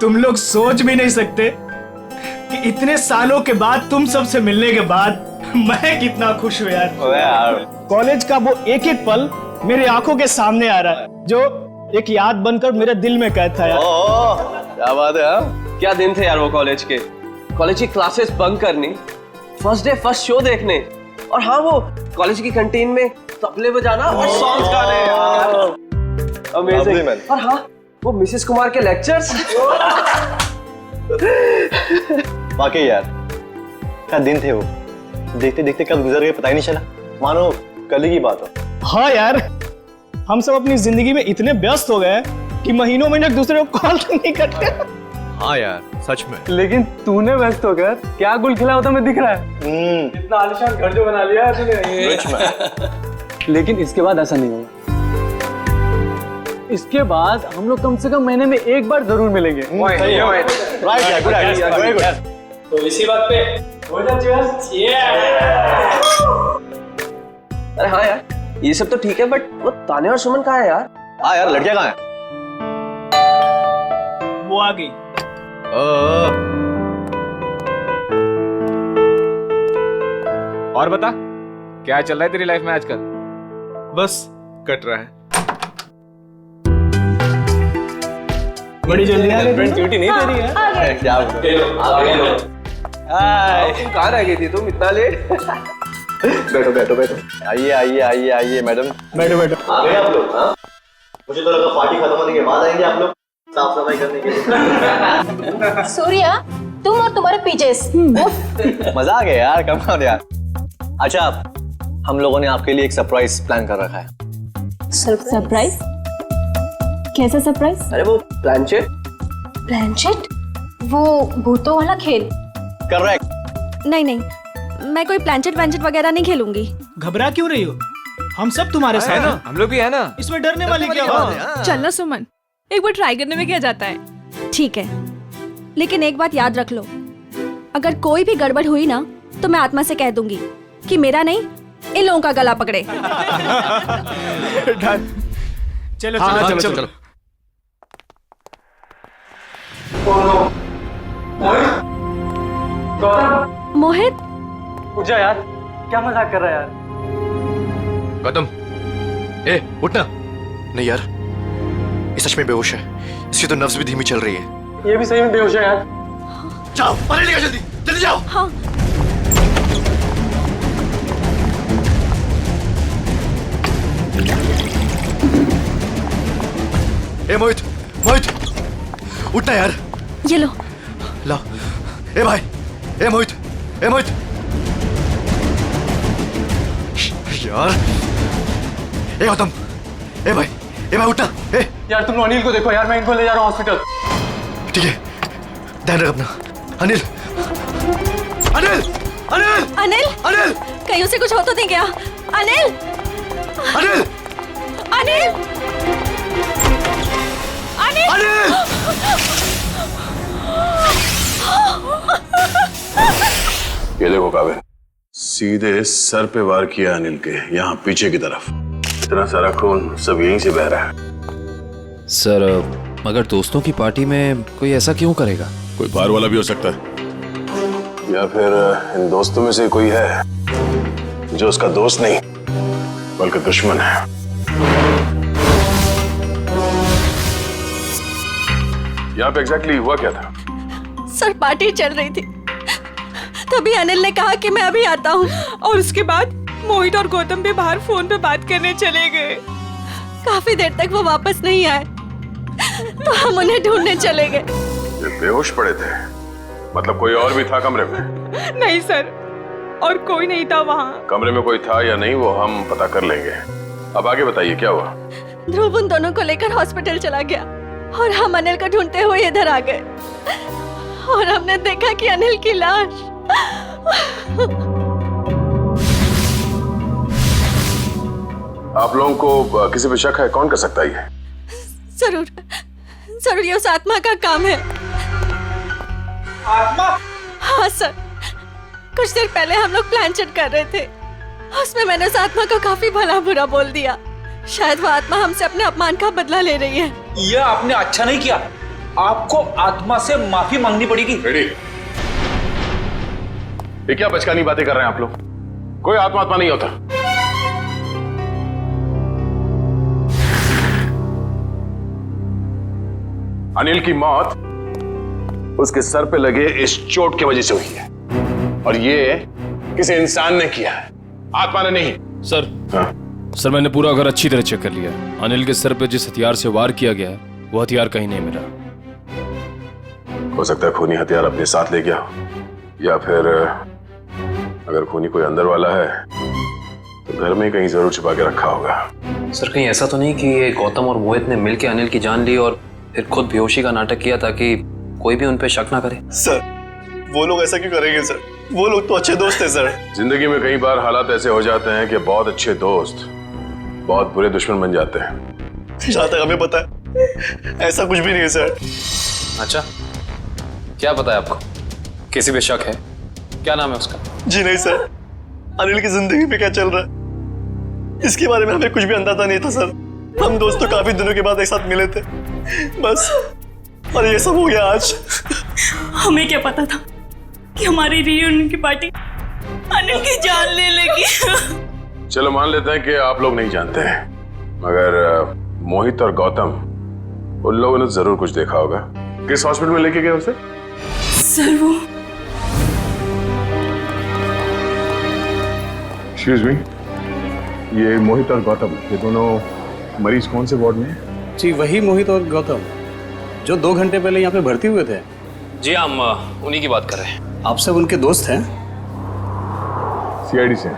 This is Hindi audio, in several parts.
तुम लोग सोच भी नहीं सकते कि इतने सालों के बाद तुम सबसे मिलने के बाद मैं कितना खुश हूँ यार। कॉलेज का वो एक एक पल मेरी आंखों के सामने आ रहा है, जो एक याद बनकर मेरे दिल में कैद था यार। क्या बात है यार, क्या दिन थे यार वो कॉलेज के। कॉलेज की क्लासेस बंक करनी, फर्स्ट डे फर्स्ट शो देखने, और हाँ वो कॉलेज की कैंटीन में तबले बजाना और सॉन्ग्स गाने यार। अमेजिंग। और हाँ वो मिसेस कुमार के लेक्चर्स। वाकई यार क्या दिन थे वो, देखते देखते कब गुजर गए पता ही नहीं चला, मानो कल ही की बात हो। हाँ यार, हम सब अपनी जिंदगी में इतने व्यस्त हो गए कि महीनों महीने एक दूसरे को कॉल नहीं करते। हाँ यार सच में। लेकिन तूने व्यस्त होकर क्या गुल खिला होता मैं दिख रहा है। इतना आलीशान घर जो बना लिया है तूने। लेकिन इसके बाद ऐसा नहीं होगा। इसके बाद हम लोग कम से कम महीने में एक बार जरूर मिलेंगे। तो इसी बात पे हो जा cheers। अरे हाँ यार ये सब तो ठीक है, बट वो ताने और सुमन कहाँ है यार? हाँ यार लड़कियां कहाँ हैं? वो आ गई। और बता क्या चल रहा है तेरी लाइफ में आजकल? बस कट रहा है। बड़ी जल्दी आ गई। ड्यूटी नहीं दे रही है। क्या तुम कहाँ रह गई थी तुम इतना लेट? बैठो बैठो बैठो। आइए आइए आइए आइए मैडम। बैठो बैठो। आ गए आप लोग? हाँ मुझे तो लगा पार्टी खत्म होने के बाद आएंगे आप लोग साफ सफाई करने के लिए। सूर्या तुम और तुम्हारे पीजेस। मजा आ गया यार, कम ऑन यार। अच्छा हम लोगों ने आपके लिए एक सरप्राइज प्लान कर रखा है। सरप्राइज? कैसा सरप्राइज? अरे वो प्लानचेट। प्लानचेट? वो भूतों वाला खेल? करेक्ट। नहीं नहीं, मैं कोई प्लानचेट वैंचेट वगैरह नहीं खेलूंगी। घबरा क्यों रही हो? हम सब तुम्हारे साथ हैं। हम लोग भी है ना। इसमें डरने वाली क्या बात है? चलना सुमन, एक बार ट्राई करने में क्या जाता है। ठीक है, लेकिन एक बात याद रख लो, अगर कोई भी गड़बड़ हुई ना तो मैं आत्मा से कह दूंगी कि मेरा नहीं इन लोगों का गला पकड़े। चलो हाँ, चलो चलो चलो। मोहित उठ जा यार, क्या मजाक कर रहा है यार। गौतम ए उठना। नहीं यार ये सच में बेहोश है, इसकी तो नब्ज भी धीमी चल रही है। ये भी सही में बेहोश है यार। जाओ पकड़ लिया, जल्दी जल्दी जाओ। हाँ। ए मोहित मोहित उठना यार। ये लो। ला ए भाई, ए मोहित, ए मोहित यार। ए गौतम, ए भाई उठना। ए यार तुम अनिल को देखो यार, मैं इनको ले जा रहा हूँ हॉस्पिटल। ठीक है ध्यान रख अपना। अनिल अनिल अनिल अनिल अनिल कहीं उसे कुछ हो तो नहीं गया? अनिल अनिल अनिल अनिल अनिल। ये देखो काबिल, सीधे सर पे वार किया अनिल के, यहाँ पीछे की तरफ। इतना सारा खून सब यहीं से बह रहा है। सर मगर दोस्तों की पार्टी में कोई ऐसा क्यों करेगा? कोई बाहर वाला भी हो सकता है, या फिर इन दोस्तों में से कोई है जो उसका दोस्त नहीं बल्कि दुश्मन है। यहाँ पे एग्जैक्टली हुआ क्या था? सर पार्टी चल रही थी, तभी अनिल ने कहा कि मैं अभी आता हूँ, और उसके बाद मोहित और गौतम भी बाहर फोन पे बात करने चले गए। काफी देर तक वो वापस नहीं आए, तो हम उन्हें ढूंढने चले गए। ये बेहोश पड़े थे, मतलब कोई और भी था कमरे में? नहीं सर, और कोई नहीं था वहाँ। कमरे में कोई था या नहीं वो हम पता कर लेंगे। अब आगे बताइए क्या हुआ? ध्रुव उन दोनों को लेकर हॉस्पिटल चला गया और हम अनिल को ढूंढते हुए इधर आ गए, और हमने देखा कि अनिल की लाश। आप लोगों को किसी पे शक है? कौन कर सकता है ये? जरूर जरूर ये उस आत्मा का काम है। आत्मा? हाँ सर, कुछ देर पहले हम लोग प्लानचेट कर रहे थे, उसमें मैंने उस आत्मा को काफी भला बुरा बोल दिया, शायद वो आत्मा हमसे अपने अपमान का बदला ले रही है। यह आपने अच्छा नहीं किया, आपको आत्मा से माफी मांगनी पड़ेगी। रेडी? ये क्या बचकानी बातें कर रहे हैं आप लोग? कोई आत्मा नहीं होता। अनिल की मौत उसके सर पे लगे इस चोट की वजह से हुई है, और ये किसी इंसान ने किया है, आत्मा ने नहीं। सर, हाँ? सर मैंने पूरा घर अच्छी तरह चेक कर लिया। अनिल के सर पे जिस हथियार से वार किया गया है वो हथियार कहीं नहीं मिला। हो सकता है खूनी हथियार अपने साथ ले गया, या फिर अगर खूनी कोई अंदर वाला है तो घर में कहीं जरूर छिपा के रखा होगा। सर कहीं ऐसा तो नहीं कि ये गौतम और मोहित ने मिलकर अनिल की जान ली और फिर खुद बेहोशी का नाटक किया ताकि कोई भी उन पे शक ना करे? सर वो लोग ऐसा क्यों करेंगे सर? वो लोग तो अच्छे दोस्त हैं सर। जिंदगी में कई बार हालात ऐसे हो जाते हैं कि बहुत अच्छे दोस्त बहुत बुरे दुश्मन बन जाते हैं। जहाँ तक हमें पता है ऐसा कुछ भी नहीं है सर। अच्छा, क्या पता है आपको? किसी पे शक है? क्या नाम है उसका? जी नहीं सर, अनिल की जिंदगी में क्या चल रहा है इसके बारे में हमें कुछ भी अंदाजा नहीं था सर। हम दोस्त तो काफी दिनों के बाद एक साथ मिले थे बस, और ये सब हो गया आज। हमें क्या पता था कि हमारी रियूनियन की पार्टी अनिल की जान ले लेगी। चलो मान लेते हैं कि आप लोग नहीं जानते हैं, मगर मोहित और गौतम उन लोगों ने जरूर कुछ देखा होगा। किस हॉस्पिटल में लेके गए उसे? सर वो एक्सक्यूज मी, ये मोहित और गौतम ये दोनों मरीज कौन से वार्ड में हैं? जी वही मोहित और गौतम जो 2 घंटे पहले यहाँ पे भर्ती हुए थे। जी हम उन्हीं की बात कर रहे हैं। आप सब उनके दोस्त हैं? सीआईडी से।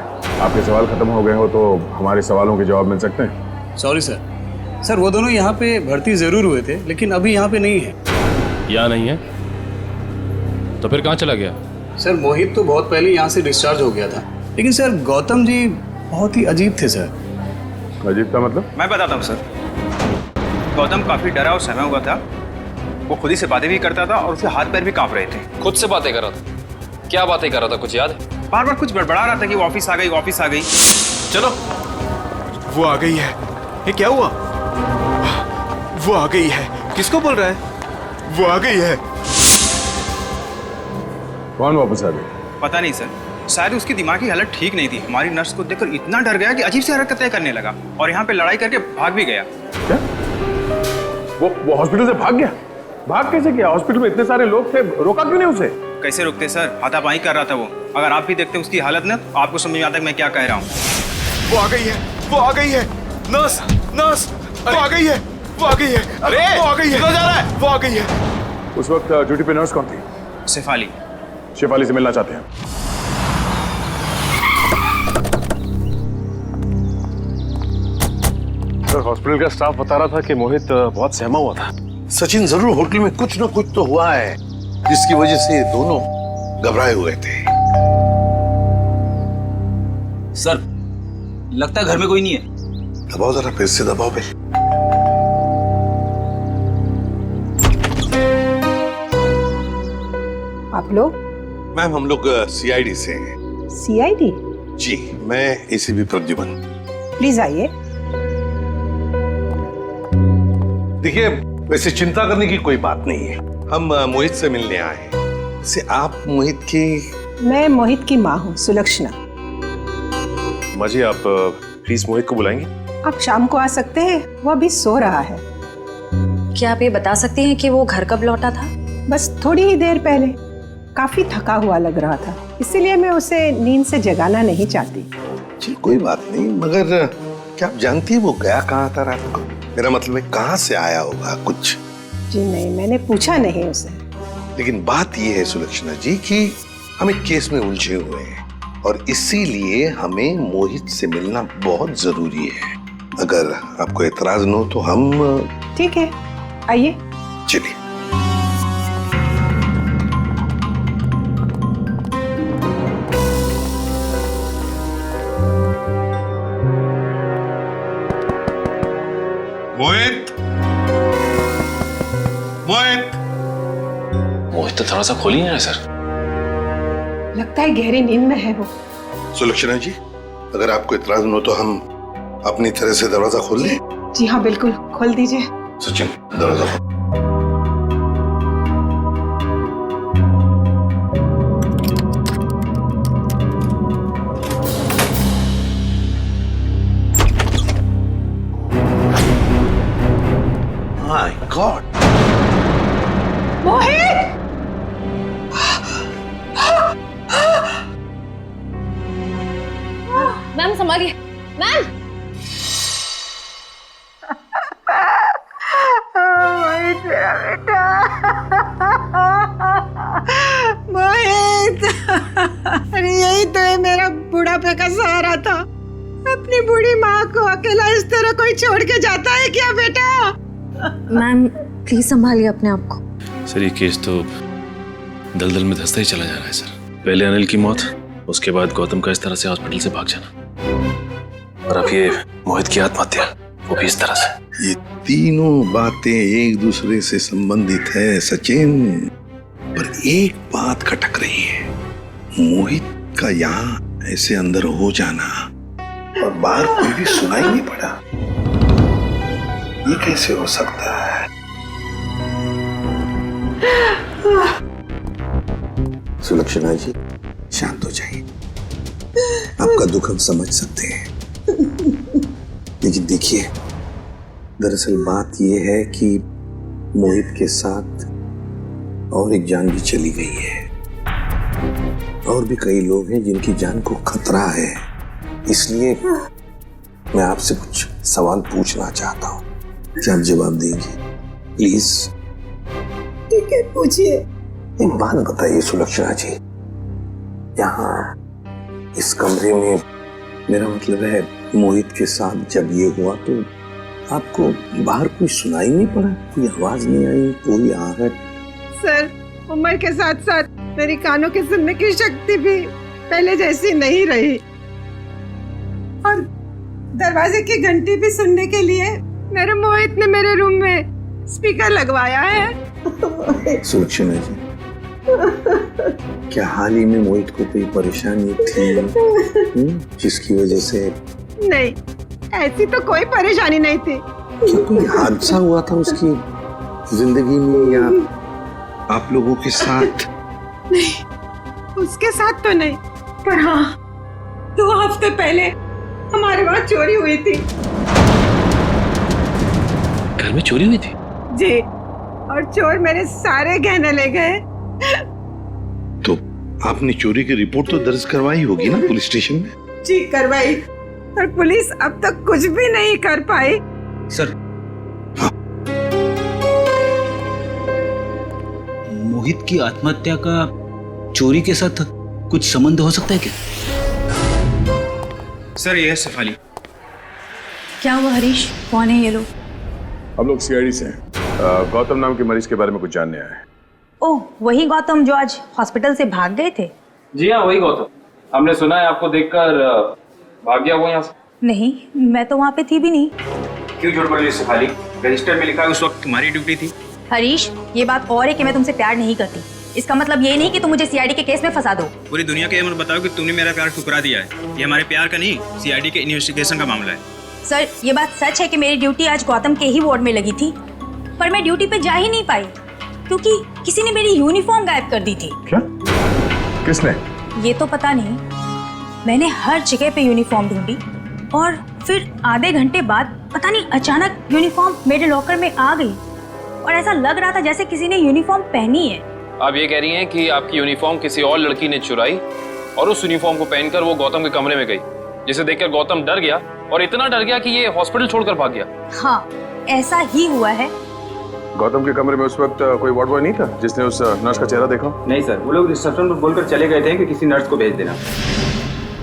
आपके सवाल खत्म हो गए हो तो हमारे सवालों के जवाब मिल सकते हैं। Sorry sir. सर वो दोनों यहाँ पे भर्ती जरूर हुए थे लेकिन अभी यहाँ पे नहीं है। यहाँ नहीं है तो फिर कहाँ चला गया? सर मोहित तो बहुत पहले यहाँ से डिस्चार्ज हो गया था, लेकिन सर गौतम जी बहुत ही अजीब थे सर। अजीब का मतलब? मैं बताता हूँ सर। गौतम काफी डरा और सहमा हुआ था। वो खुद ही से बातें भी करता था और उसके हाथ पैर भी कांप रहे थे। खुद से बातें कर रहा था? क्या बातें कर रहा था, कुछ याद है? बार बार कुछ बड़बड़ा रहा था कि वो ऑफिस आ गई, ऑफिस आ गई। चलो, वो आ गई है। ये क्या हुआ? वो आ गई है। किसको बोल रहा है? वो आ गई है। कौन वापस आ गई? पता नहीं सर, शायद उसकी दिमागी हालत ठीक नहीं थी। हमारी नर्स को देखकर इतना डर गया कि अजीब सी हरकतें करने लगा और यहाँ पे लड़ाई करके भाग भी गया। क्या? वो हॉस्पिटल से भाग गया? भाग कैसे गया? हॉस्पिटल में इतने सारे लोग थे, रोका क्यों नहीं उसे? कैसे रोकते सर, हाथापाई कर रहा था वो। अगर आप भी देखते उसकी हालत ना तो आपको समझ में आता है मैं क्या कह रहा हूँ। वो आ गई है। वो आ गई है। नर्स, नर्स, वो आ गई है। वो आ गई है। अरे वो आ गई है। जा रहा है। वो आ गई है। उस वक्त ड्यूटी पे नर्स कौन थी? शेफाली। शेफाली से मिलना चाहते हैं। सर हॉस्पिटल का स्टाफ बता रहा था कि मोहित बहुत सहमा हुआ था। सचिन जरूर होटल में कुछ न कुछ तो हुआ है जिसकी वजह से ये दोनों घबराए हुए थे। सर लगता है घर में कोई नहीं है। दबाओ जरा, फिर से दबाओ भाई। आप लोग? मैम हम लोग सीआईडी से हैं। सीआईडी? जी, मैं एसीपी प्रद्युमन। प्लीज आइए। देखिए वैसे चिंता करने की कोई बात नहीं है, हम मोहित से मिलने आए हैं। से आप मोहित की? मैं मोहित की माँ हूँ, सुलक्षणा। माँ जी आप प्लीज मोहित को बुलाएंगे? आप शाम को आ सकते हैं, वो अभी सो रहा है। क्या आप ये बता सकते हैं कि वो घर कब लौटा था? बस थोड़ी ही देर पहले। काफी थका हुआ लग रहा था, इसीलिए मैं उसे नींद से जगाना नहीं चाहती। जी कोई बात नहीं, मगर क्या आप जानती है वो गया कहाँ था रात को? मेरा मतलब है कहाँ से आया होगा कुछ? जी नहीं, मैंने पूछा नहीं उसे। लेकिन बात ये है सुलक्षणा जी कि हम एक केस में उलझे हुए हैं और इसीलिए हमें मोहित से मिलना बहुत जरूरी है। अगर आपको एतराज न हो तो हम... ठीक है, आइए। चलिए। मोहित, मोहित, मोहित तो थोड़ा सा खोल ही नहीं रहा सर। लगता है गहरी नींद में है वो। सुलक्षणा जी अगर आपको इतराज न हो तो हम अपनी तरह से दरवाजा खोल ले। जी हाँ बिल्कुल, खोल दीजिए। सचिन दरवाजा खोल। My god, Mohit! मैम संभालिए, मैम। मोहित मेरा बेटा, मोहित! अरे यही तो है मेरा बुढ़ापे का सहारा था। अपनी बूढ़ी माँ को अकेला इस तरह कोई छोड़ के जाता है क्या बेटा? मैम प्लीज संभालिए अपने आप को। सर ये केस तो दलदल में धंसता ही चला जा रहा है सर। पहले अनिल की मौत, उसके बाद गौतम का इस तरह से हॉस्पिटल से भाग जाना, और अब ये मोहित की आत्महत्या, वो भी इस तरह से। ये तीनों बातें एक दूसरे से संबंधित है सचिन, पर एक बात खटक रही है। मोहित का यहाँ ऐसे अंदर हो जाना और बाहर कोई भी सुनाई नहीं पड़ा, ये कैसे हो सकता है? सुलक्षणा जी शांत हो जाइए, आपका दुख हम समझ सकते हैं, लेकिन देखिए दरअसल बात यह है कि मोहित के साथ और एक जान भी चली गई है, और भी कई लोग हैं जिनकी जान को खतरा है। इसलिए मैं आपसे कुछ सवाल पूछना चाहता हूँ, क्या आप जवाब देंगे प्लीज? ठीक है, पूछिए। एक बात बताइए सुलक्षणा जी, यहाँ इस कमरे में, मेरा मतलब है मोहित के साथ जब ये हुआ तो आपको बाहर कोई सुनाई नहीं पड़ा? कोई आवाज नहीं आई, कोई आहट? सर, उम्र के साथ साथ मेरी कानों की सुनने की शक्ति भी पहले जैसी नहीं रही, और दरवाजे की घंटी भी सुनने के लिए मेरे मोहित ने मेरे रूम में स्पीकर लगवाया है। सुलक्षणा जी, क्या हाल ही में मोहित को कोई परेशानी थी जिसकी वजह से? नहीं, ऐसी तो कोई परेशानी नहीं थी। क्या कोई हादसा हुआ था उसकी जिंदगी में या आप लोगों के साथ? नहीं, उसके साथ तो नहीं, पर हाँ 2 हफ्ते पहले हमारे वहाँ चोरी हुई थी। घर में चोरी हुई थी? जी, और चोर मेरे सारे गहने ले गए। तो आपने चोरी की रिपोर्ट तो दर्ज करवाई होगी ना पुलिस स्टेशन में? जी करवाई, पर पुलिस अब तक कुछ भी नहीं कर पाई। सर, मोहित की आत्महत्या का चोरी के साथ कुछ संबंध हो सकता है क्या? सर ये है शेफाली। क्या हुआ हरीश, कौन है ये लोग? हम लोग सीआईडी से हैं। गौतम नाम के मरीज के बारे में कुछ जानने आए हैं। ओह, वही गौतम जो आज हॉस्पिटल से भाग गए थे? जी हाँ, वही गौतम। हमने सुना है आपको देखकर भाग गया वो यहाँ से। नहीं, मैं तो वहाँ पे थी भी नहीं। क्यों झूठ बोल रही शेफाली? रजिस्टर में लिखा है उस वक्त तुम्हारी ड्यूटी थी। हरीश, ये बात और है कि मैं तुमसे प्यार नहीं करती। इसका मतलब ये नहीं कि तुम मुझे सीआईडी के केस में फंसा दो। पूरी दुनिया के ये मत बताओ कि तुमने मेरा प्यार ठुकरा दिया है। ये हमारे प्यार का नहीं, सीआईडी के इन्वेस्टिगेशन का मामला है। सर, ये बात सच है कि मेरी ड्यूटी आज गौतम के ही वार्ड में लगी थी, पर मैं ड्यूटी पे जा ही नहीं पाई क्योंकि किसी ने मेरी यूनिफॉर्म गायब कर दी थी। क्या? किसने? ये तो पता नहीं। मैंने हर जगह पे यूनिफॉर्म ढूंढी और फिर आधे घंटे बाद पता नहीं अचानक यूनिफॉर्म मेरे लॉकर में आ गई और ऐसा लग रहा था जैसे किसी ने यूनिफॉर्म पहनी है। आप ये कह रही हैं कि आपकी यूनिफॉर्म किसी और लड़की ने चुराई और उस यूनिफॉर्म को पहनकर वो गौतम के कमरे में गई, जिसे देखकर गौतम डर गया और इतना डर गया कि ये हॉस्पिटल छोड़कर भाग गया। हाँ, ऐसा ही हुआ है। गौतम के कमरे में उस वक्त कोई वार्ड बॉय नहीं था जिसने उस नर्स का चेहरा देखा? नहीं सर, वो लोग रिसेप्शन पर बोलकर चले गए थे कि किसी नर्स को भेज देना।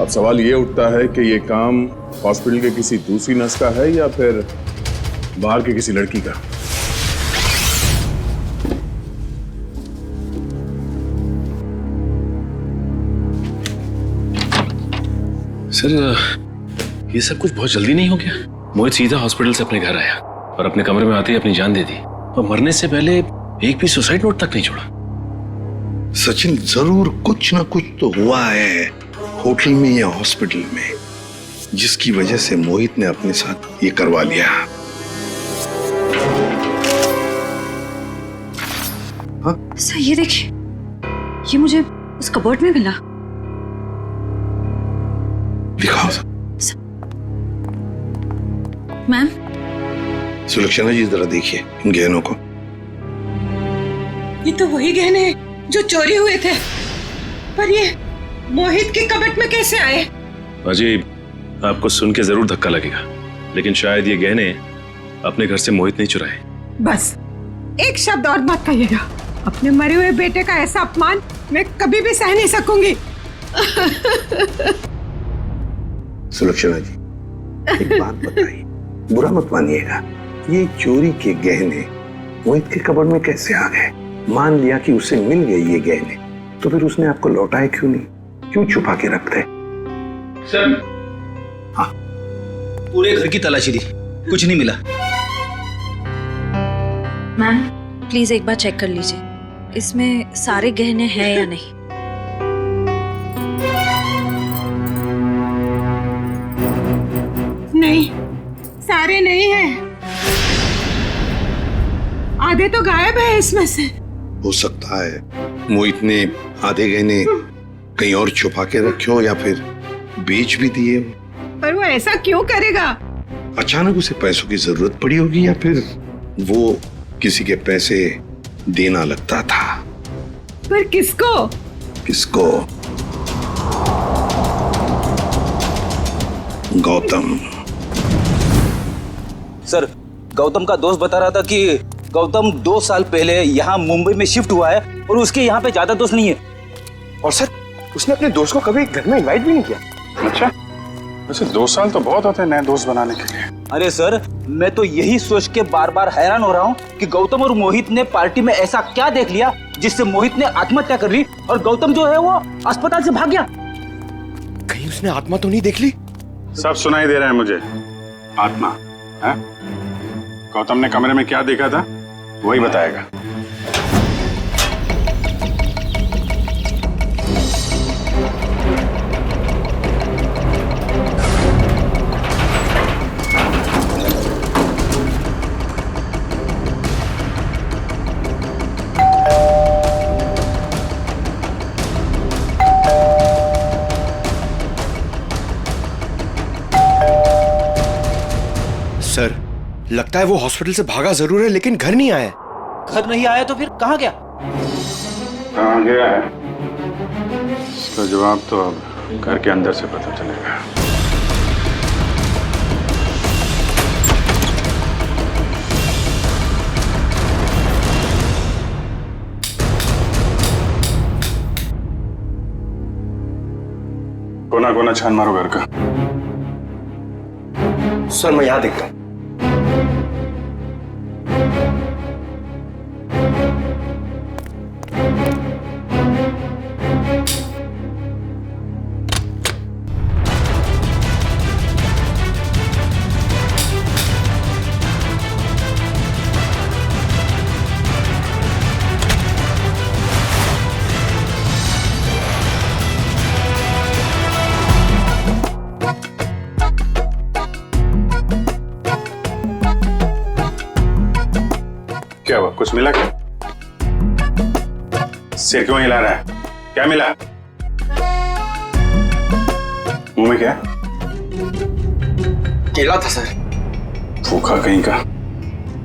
अब सवाल ये उठता है कि ये काम हॉस्पिटल के किसी दूसरी नर्स का है या फिर बाहर के किसी लड़की का? सर, ये सब कुछ बहुत जल्दी नहीं हो गया? मोहित सीधा हॉस्पिटल से अपने घर आया और अपने कमरे में आते ही अपनी जान दे दी और मरने से पहले एक भी सुसाइड नोट तक नहीं छोड़ा। सचिन, जरूर कुछ ना कुछ तो हुआ है होटल में या हॉस्पिटल में। जिसकी वजह से मोहित ने अपने साथ ये करवा लिया। सर ये देखिए, ये मुझे उस कबर्ड में मिला। दिखाओ। मैम। सुलक्षणा जी जरा देखिए इन गहनों को। ये तो वही गहने हैं जो चोरी हुए थे, पर ये मोहित के कबर्ड में कैसे आए? अजी, आपको सुन के जरूर धक्का लगेगा, लेकिन शायद ये गहने अपने घर से मोहित नहीं चुराए। बस एक शब्द और मत कहिएगा। अपने मरे हुए बेटे का ऐसा अपमान मैं कभी भी सह नहीं सकूंगी। सुलक्षणा जी, एक बात बताइए, बुरा मत मानिएगा, ये चोरी के गहने मोहित के कबर्ड में कैसे आ गए? मान लिया कि उसे मिल गए ये गहने, तो फिर उसने आपको लौटाए क्यों नहीं? क्यों छुपा के रखते? सर, हाँ, पूरे घर की तलाशी दी, कुछ नहीं मिला। मैम प्लीज एक बार चेक कर लीजिए, इसमें सारे गहने हैं या नहीं। नहीं, सारे नहीं हैं। आधे तो गायब है इसमें से। हो सकता है मोहित ने आधे गहने कहीं और छुपा के रखे हो या फिर बेच भी दिए। पर वो ऐसा क्यों करेगा? अचानक उसे पैसों की जरूरत पड़ी होगी या फिर वो किसी के पैसे देना लगता था। पर किसको? किसको? गौतम। सर, गौतम का दोस्त बता रहा था कि गौतम 2 साल पहले यहाँ मुंबई में शिफ्ट हुआ है और उसके यहाँ पे ज्यादा दोस्त नहीं है। और सर, उसने अपने दोस्त को कभी घर में इनवाइट भी नहीं किया। अच्छा, वैसे 2 साल तो बहुत होते हैं नए दोस्त बनाने के लिए। अरे सर, मैं तो यही सोच के बार बार हैरान हो रहा हूँ कि गौतम और मोहित ने पार्टी में ऐसा क्या देख लिया जिससे मोहित ने आत्महत्या कर ली और गौतम जो है वो अस्पताल से भाग गया। कहीं उसने आत्मा तो नहीं देख ली? सब सुनाई दे रहा है मुझे। आत्मा है? गौतम ने कमरे में क्या देखा था वही बताएगा। सर, लगता है वो हॉस्पिटल से भागा जरूर है लेकिन घर नहीं आया। घर नहीं आया तो फिर कहाँ गया? कहाँ गया है इसका जवाब तो अब घर के अंदर से पता चलेगा। कोना कोना छान मारो घर का। सर, मैं यहां देखता हूं। क्या हुआ? कुछ मिला क्या? सिर क्यों हिला रहा है? क्या मिला? मुंह में क्या? केला था सर। भूखा कहीं का,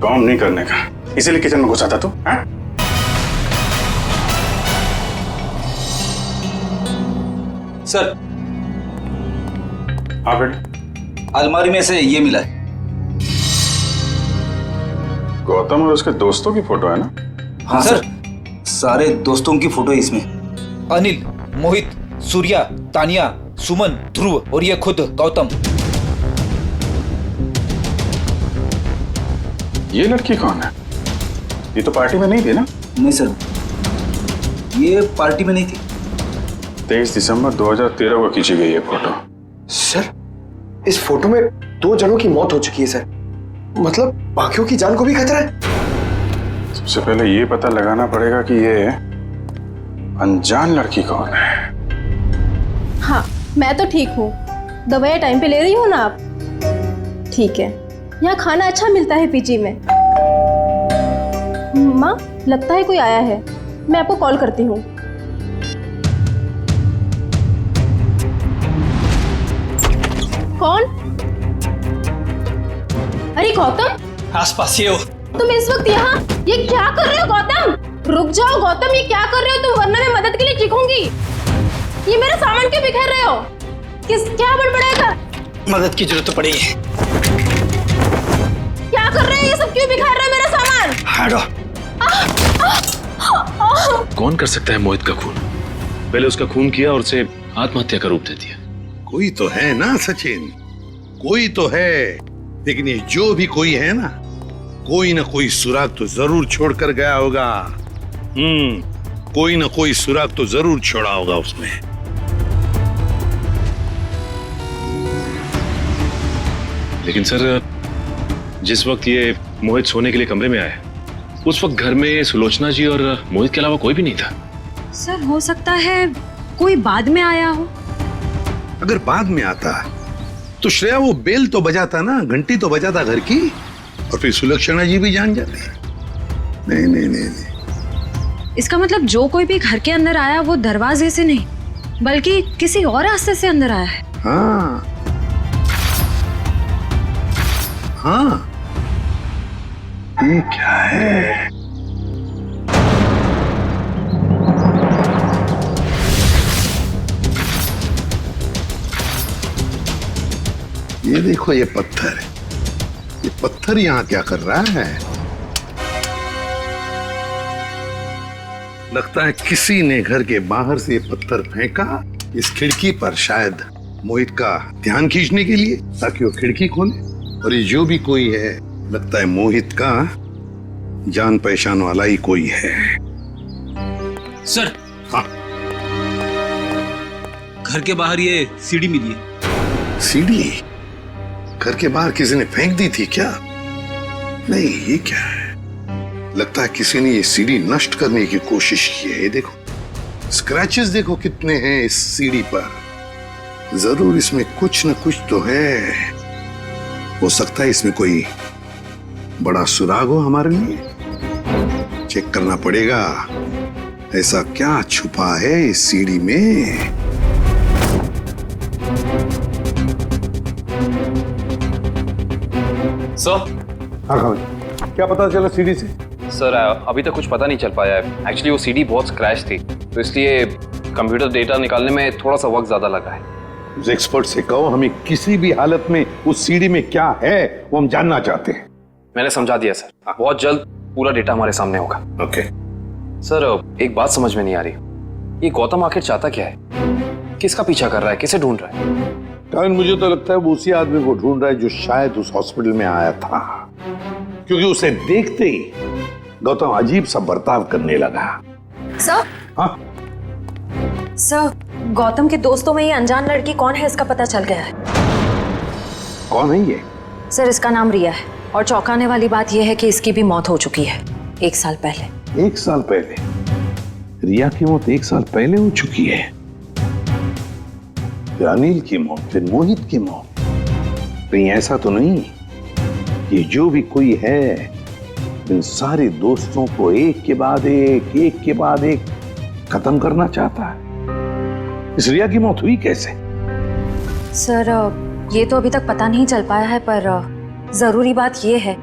काम नहीं करने का, इसीलिए किचन में घुसा था तू? हाँ? सर। हाँ बेटे। अलमारी में से ये मिला है। गौतम और उसके दोस्तों की फोटो है ना? हाँ सर, सारे दोस्तों की फोटो है इसमें। अनिल, मोहित, सूर्या, तानिया, सुमन, ध्रुव और ये खुद गौतम। ये लड़की कौन है? ये तो पार्टी में नहीं थी ना? नहीं सर, ये पार्टी में नहीं थी। 23 दिसंबर 2013 को खींची गई ये फोटो। सर, इस फोटो में 2 जनों की मौत हो चुकी है सर। मतलब बाकियों की जान को भी खतरा है। सबसे पहले ये पता लगाना पड़ेगा कि ये अनजान लड़की कौन है। हाँ, मैं तो ठीक हूँ, दवाइयाँ टाइम पे ले रही हो ना आप? ठीक है। यहाँ खाना अच्छा मिलता है पीजी में। माँ, लगता है कोई आया है, मैं आपको कॉल करती हूँ। कौन? अरे गौतम, आसपास ही हो। तुम इस वक्त यहाँ ये क्या कर रहे हो गौतम? रुक जाओ गौतम, ये क्या कर रहे हो तुम, वरना मैं मदद के लिए चीखूंगी। ये मेरा सामान क्यों बिखेर रहे हो? क्या बड़बड़ाएगा? मदद की जरूरत पड़ेगी। क्या कर रहे हो? ये सब क्यों बिखेर रहे हो मेरा सामान? हटो। कौन कर सकता है मोहित का खून? पहले उसका खून किया और उसे आत्महत्या का रूप दे दिया। कोई तो है ना सचिन, कोई तो है। लेकिन ये जो भी कोई है ना कोई सुराग तो जरूर छोड़कर गया होगा। कोई ना कोई सुराग तो जरूर छोड़ा होगा उसने। लेकिन सर, जिस वक्त ये मोहित सोने के लिए कमरे में आया, उस वक्त घर में सुलोचना जी और मोहित के अलावा कोई भी नहीं था। सर, हो सकता है कोई बाद में आया हो। अगर बाद में आता तो श्रेया वो बेल तो बजाता ना, घंटी तो बजाता घर की, और फिर सुलक्षणा जी भी जान जाते। नहीं नहीं नहीं नहीं। इसका मतलब जो कोई भी घर के अंदर आया वो दरवाजे से नहीं बल्कि किसी और रास्ते से अंदर आया है। हाँ हाँ, ये क्या है? ये देखो, ये पत्थर यहाँ क्या कर रहा है? लगता है किसी ने घर के बाहर से ये पत्थर फेंका इस खिड़की पर, शायद मोहित का ध्यान खींचने के लिए, ताकि वो खिड़की खोले। और ये जो भी कोई है, लगता है मोहित का जान पहचान वाला ही कोई है। सर, हाँ, घर के बाहर ये सीढ़ी मिली है। सीढ़ी घर के बाहर किसी ने फेंक दी थी क्या? नहीं, ये क्या है? लगता है किसी ने ये सीढ़ी नष्ट करने की कोशिश की है। ये देखो, स्क्रैचेस देखो कितने हैं इस सीढ़ी पर। जरूर इसमें कुछ न कुछ तो है। हो सकता है इसमें कोई बड़ा सुराग हो हमारे लिए। चेक करना पड़ेगा, ऐसा क्या छुपा है इस सीढ़ी में। सर, क्या पता चला सीढ़ी से? सर, अभी तक कुछ पता नहीं चल पाया है। एक्चुअली वो सीढ़ी बहुत स्क्रैच थी, तो इसलिए कंप्यूटर डेटा निकालने में थोड़ा सा वक्त ज्यादा लगा है। उस एक्सपर्ट से कहो, हमें किसी भी हालत में उस सीढ़ी में क्या है वो हम जानना चाहते हैं। मैंने समझा दिया सर, बहुत जल्द पूरा डेटा हमारे सामने होगा। ओके। सर, एक बात समझ में नहीं आ रही, ये गौतम आखिर चाहता क्या है? किसका पीछा कर रहा है? किसे ढूंढ रहा है? कारण मुझे तो लगता है वो उसी आदमी को ढूंढ रहा है जो शायद उस हॉस्पिटल में आया था, क्योंकि उसे देखते ही गौतम अजीब सा बर्ताव करने लगा। सर, हाँ? सर, गौतम के दोस्तों में ये अनजान लड़की कौन है इसका पता चल गया है। कौन है ये? सर, इसका नाम रिया है और चौंकाने वाली बात यह है कि इसकी भी मौत हो चुकी है 1 साल पहले। 1 साल पहले? रिया की मौत 1 साल पहले हो चुकी है। फिर अनिल की मौत, फिर मोहित की मौत। कहीं ऐसा तो नहीं ये जो भी कोई है इन सारे दोस्तों को एक के बाद एक खत्म करना चाहता है? इस रिया की मौत हुई कैसे? सर, ये तो अभी तक पता नहीं चल पाया है, पर जरूरी बात यह है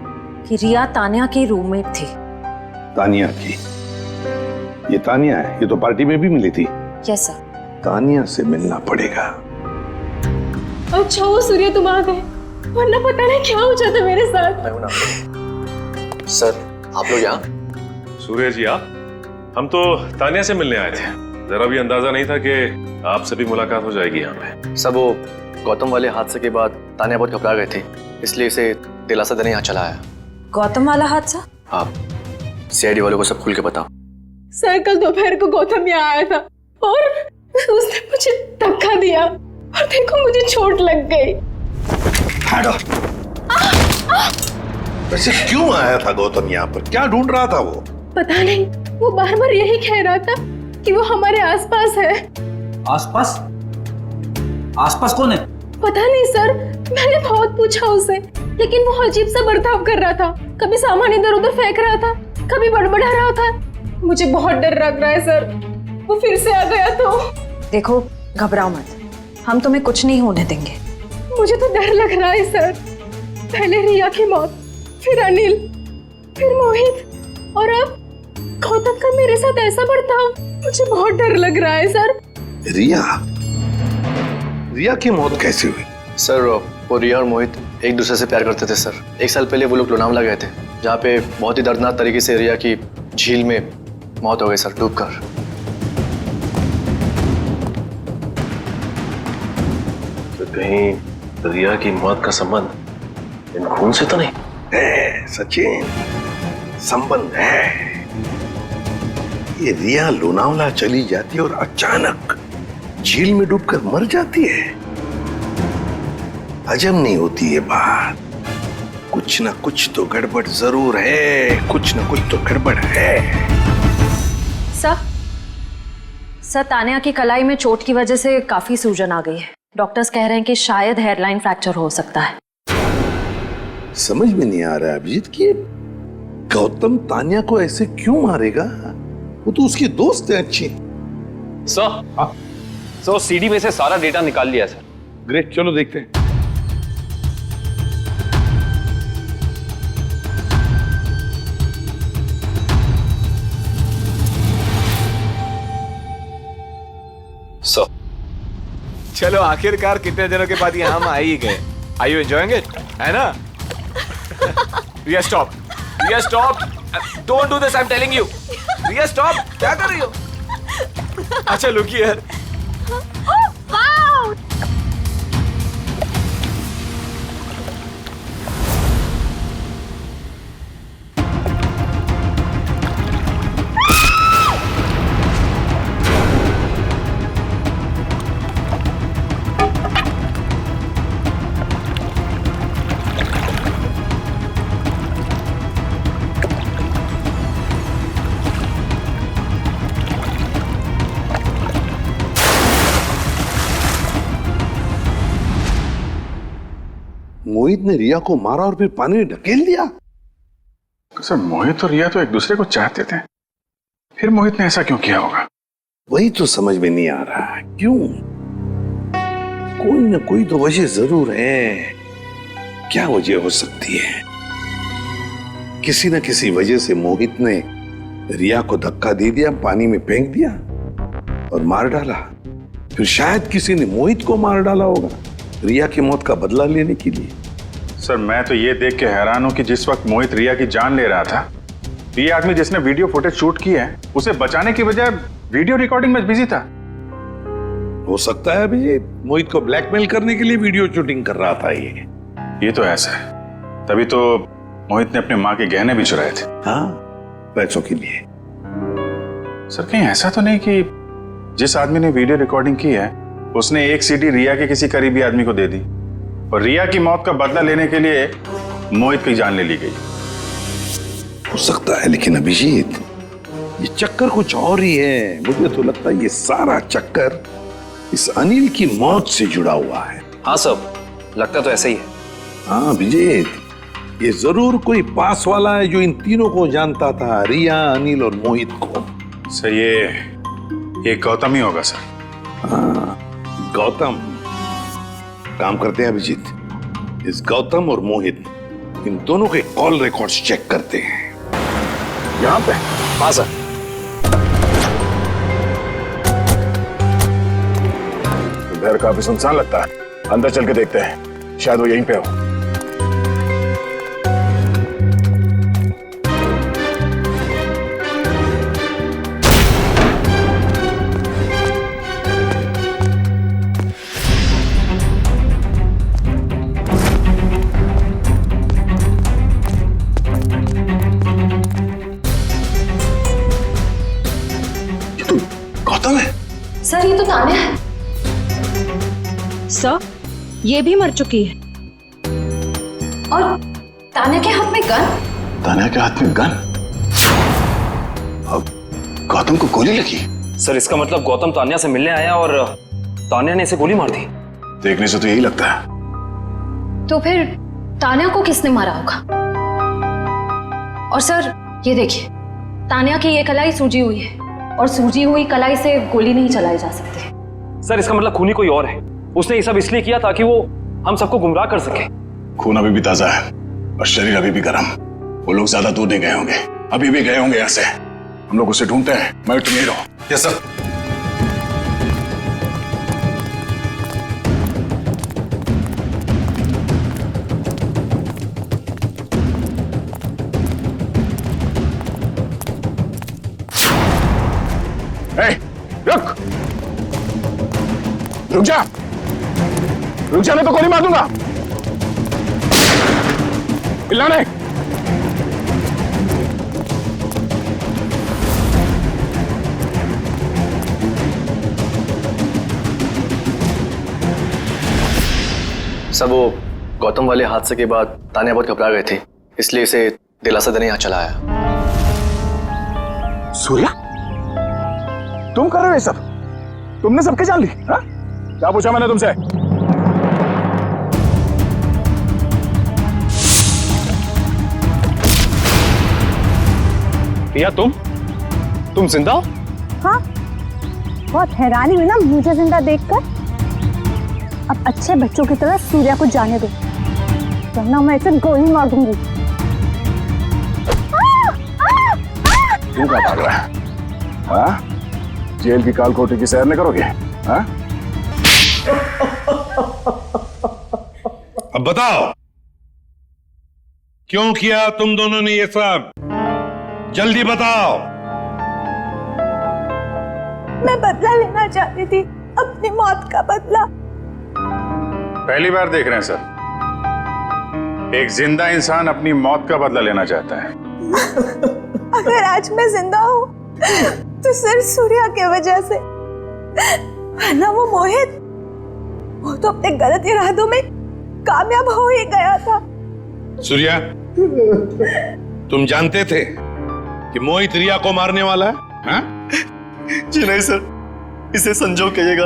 कि रिया तानिया की रूममेट थी। तानिया की? ये तानिया है, ये तो पार्टी में भी मिली थी। Yes sir. तानिया से मिलना पड़ेगा। अच्छा वो सूर्य तुम आ गए, वरना पता नहीं क्या हो जाता मेरे साथ। सर, आप लोग यहाँ? सूर्य जी, आप? हम तो तानिया से मिलने आए थे। जरा भी अंदाजा नहीं था कि आपसे भी मुलाकात हो जाएगी यहाँ पे। सब वो गौतम वाले हादसे के बाद तानिया बहुत घबरा गए थे, इसलिए इसे दिलासा देने यहाँ चला आया। गौतम वाला हादसा? आप सीआईडी वालों को सब खुल के बताओ। सर, कल दोपहर को गौतम यहाँ आया था और उसने मुझे धक्का दिया और देखो मुझे चोट लग गई। वैसे क्यों आया था गौतम यहाँ पर? क्या ढूंढ रहा था वो? पता नहीं, वो बार बार यही कह रहा था कि वो हमारे आसपास है। आसपास? आसपास कौन है? पता नहीं सर, मैंने बहुत पूछा उसे, लेकिन वो अजीब सा बर्ताव कर रहा था। कभी सामान इधर उधर फेंक रहा था, कभी बड़बड़ा रहा था। मुझे बहुत डर लग रहा है सर, वो फिर से आ गया तो। देखो घबराओ मत, हम तुम्हें कुछ नहीं होने देंगे। मुझे तो डर लग रहा है सर। पहले रिया की मौत, फिर अनिल, फिर मोहित, और अब गौतम का मेरे साथ ऐसा बर्ताव। मुझे बहुत डर लग रहा है सर। रिया की मौत कैसे हुई? सर वो रिया और मोहित एक दूसरे से प्यार करते थे सर। 1 साल पहले वो लोग लोनावला गए थे, जहाँ पे बहुत ही दर्दनाक तरीके से रिया की झील में मौत हो गई सर, डूबकर। तो कहीं रिया की मौत का संबंध इन खून से तो नहीं है? सचिन, संबंध है। ये रिया लोनावला चली जाती है और अचानक झील में डूबकर मर जाती है। हजम नहीं होती ये बात। कुछ ना कुछ तो गड़बड़ जरूर है, कुछ ना कुछ तो गड़बड़ है। सर तान्या की कलाई में चोट की वजह से काफी सूजन आ गई है। डॉक्टर्स कह रहे हैं कि शायद हेयरलाइन फ्रैक्चर हो सकता है। समझ में नहीं आ रहा अभिजीत कि गौतम तान्या को ऐसे क्यों मारेगा? वो तो उसकी दोस्त है अच्छी। सर सीडी में से सारा डेटा निकाल लिया सर। ग्रेट, चलो देखते हैं। चलो आखिरकार कितने दिनों के बाद यहाँ हम आ ही गए। Are you enjoying it? है ना? Riya stop, Riya stop, don't do this, I am telling you. Riya stop, क्या कर रही हो? अच्छा लुक हियर। मोहित ने रिया को मारा और फिर पानी में ढकेल दिया। सर मोहित और रिया तो एक दूसरे को चाहते थे, फिर मोहित ने ऐसा क्यों किया होगा? वही तो समझ में नहीं आ रहा, क्यों? कोई ना कोई तो वजह जरूर है। क्या वजह हो सकती है? किसी न किसी वजह से मोहित ने रिया को धक्का दे दिया, पानी में फेंक दिया और मार डाला। फिर शायद किसी ने मोहित को मार डाला होगा रिया की मौत का बदला लेने के लिए। सर मैं तो ये देख के हैरान हूं कि जिस वक्त मोहित रिया की जान ले रहा था, ये आदमी जिसने वीडियो फुटेज शूट की है, उसे बचाने की बजाय वीडियो रिकॉर्डिंग में बिजी था। हो सकता है अभी मोहित को ब्लैकमेल करने के लिए वीडियो शूटिंग कर रहा था ये तो ऐसा है, तभी तो मोहित ने अपनी माँ के गहने भी चुराए थे। हाँ, पैसों के लिए। सर कहीं ऐसा तो नहीं कि जिस आदमी ने वीडियो रिकॉर्डिंग की है उसने एक सीडी रिया के किसी करीबी आदमी को दे दी और रिया की मौत का बदला लेने के लिए मोहित की जान ले ली गई? हो सकता है, लेकिन अभिजीत ये चक्कर कुछ और ही है। मुझे तो लगता है ये सारा चक्कर इस अनिल की मौत से जुड़ा हुआ है। हाँ सब लगता तो ऐसे ही है। हाँ अभिजीत, ये जरूर कोई पास वाला है जो इन तीनों को जानता था, रिया, अनिल और मोहित को। सर ये गौतम ही होगा सर। हाँ गौतम। काम करते हैं अभिजीत, इस गौतम और मोहित इन दोनों के कॉल रिकॉर्ड्स चेक करते हैं। यहाँ पे? हाँ सर। घर काफी सुनसान लगता है, अंदर चल के देखते हैं, शायद वो यहीं पे हो। सर ये तो तान्या है। सर ये भी मर चुकी है। और तान्या के हाथ में गन? तान्या के हाथ में गन? अब गौतम को गोली लगी? सर इसका मतलब गौतम तान्या से मिलने आया और तान्या ने इसे गोली मार दी। देखने से तो यही लगता है। तो फिर तान्या को किसने मारा होगा? और सर ये देखिए, तान्या की ये कलाई सूजी हुई है और सूजी हुई कलाई से गोली नहीं चलाई जा सकती। सर इसका मतलब खूनी कोई और है। उसने ये सब इसलिए किया ताकि वो हम सबको गुमराह कर सके। खून अभी भी ताजा है और शरीर अभी भी गर्म। वो लोग ज्यादा दूर नहीं गए होंगे, अभी भी गए होंगे यहाँ से। हम लोग उसे ढूंढते हैं। मैं तुम यहीं रहो। Yes sir. रुक रुक जा, रुक जा, मैं तो गोली मार दूंगा। चिल्लाने। सब वो गौतम वाले हादसे के बाद तान्या बहुत घबरा गए थे, इसलिए इसे दिलासा देने यहाँ चला आया। सूर्या, तुम कर रहे हो ये सब? तुमने सबके जान ली? हाँ? क्या पूछा मैंने तुमसे? रिया, तुम जिंदा हो? हाँ, बहुत हैरानी हुई ना मुझे जिंदा देखकर। अब अच्छे बच्चों की तरह सूर्या को जाने दो, वरना मैं इसे गोली मार दूंगी। तू क्या भाग रहा है? हाँ? जेल की कालकोठरी की सैर नहीं करोगे? हाँ? अब बताओ, क्यों किया तुम दोनों ने ये सब? जल्दी बताओ। मैं बदला लेना चाहती थी, अपनी मौत का बदला। पहली बार देख रहे हैं सर, एक जिंदा इंसान अपनी मौत का बदला लेना चाहता है। अगर आज मैं जिंदा हूँ तो सिर्फ सूर्या की वजह से, वरना वो मोहित, वो तो अपने गलत इरादों में कामयाब हो ही गया था। सूर्या, तुम जानते थे कि मोहित रिया को मारने वाला है? हाँ? जी नहीं सर, इसे संजोग कहिएगा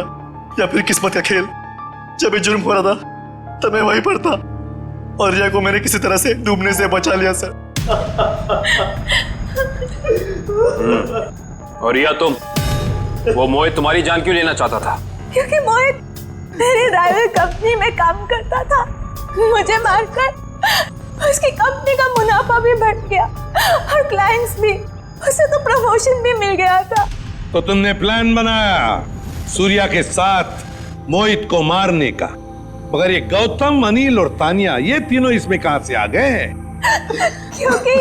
या फिर किस्मत का खेल। जब ये जुर्म हो रहा था तब मैं वहीं पर था और रिया को मैंने किसी तरह से डूबने से बचा लिया सर। और रिया, तुम, वो मोहित तुम्हारी जान क्यों लेना चाहता था? क्योंकि मोहित मेरी ड्राइवर कंपनी में काम करता था। मुझे मारकर उसकी कंपनी का मुनाफा भी बढ़ गया और क्लाइंट्स भी, उसे तो प्रमोशन भी मिल गया था। तो तुमने प्लान बनाया सूर्या के साथ मोहित को मारने का, मगर ये गौतम, अनिल और तानिया, ये तीनों इसमें कहां से आ गए? क्योंकि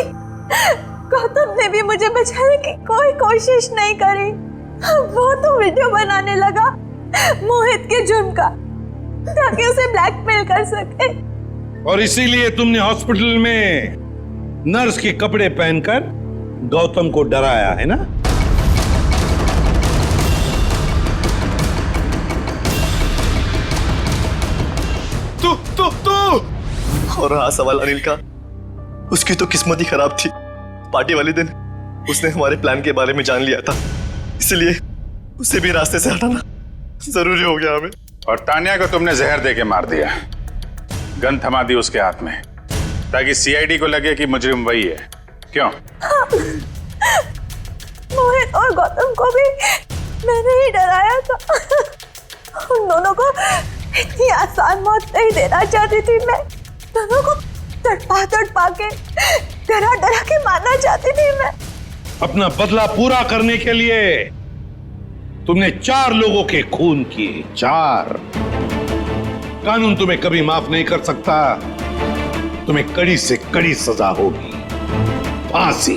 गौतम ने भी मुझे बचाने की कोई कोशिश नहीं करी। वो तो वीडियो बनाने लगा मोहित के जुर्म का, ताकि उसे ब्लैकमेल कर सके। और इसीलिए तुमने हॉस्पिटल में नर्स के कपड़े पहनकर गौतम को डराया है ना? तू और हाँ, सवाल अनिल का, उसकी तो किस्मत ही खराब थी। पार्टी वाले दिन उसने हमारे प्लान के बारे में जान लिया था, इसलिए उसे भी रास्ते से हटाना जरूरी हो गया हमें। और तान्या को तुमने जहर देके मार दिया, गन थमा दी उसके हाथ में, ताकि सीआईडी को लगे कि मुजरिम वही है। क्यों? मोहित और गौतम को भी मैंने ही डराया था। उन दोनों को इतनी आसान मौत नहीं देना चाहती थी मैं। दोनों को तड़पा के, डरा के मारना चाहती थी मैं। अपना बदला पूरा करने के लिए तुमने 4 लोगों के खून किए। 4। कानून तुम्हें कभी माफ नहीं कर सकता। तुम्हें कड़ी से कड़ी सजा होगी, फांसी।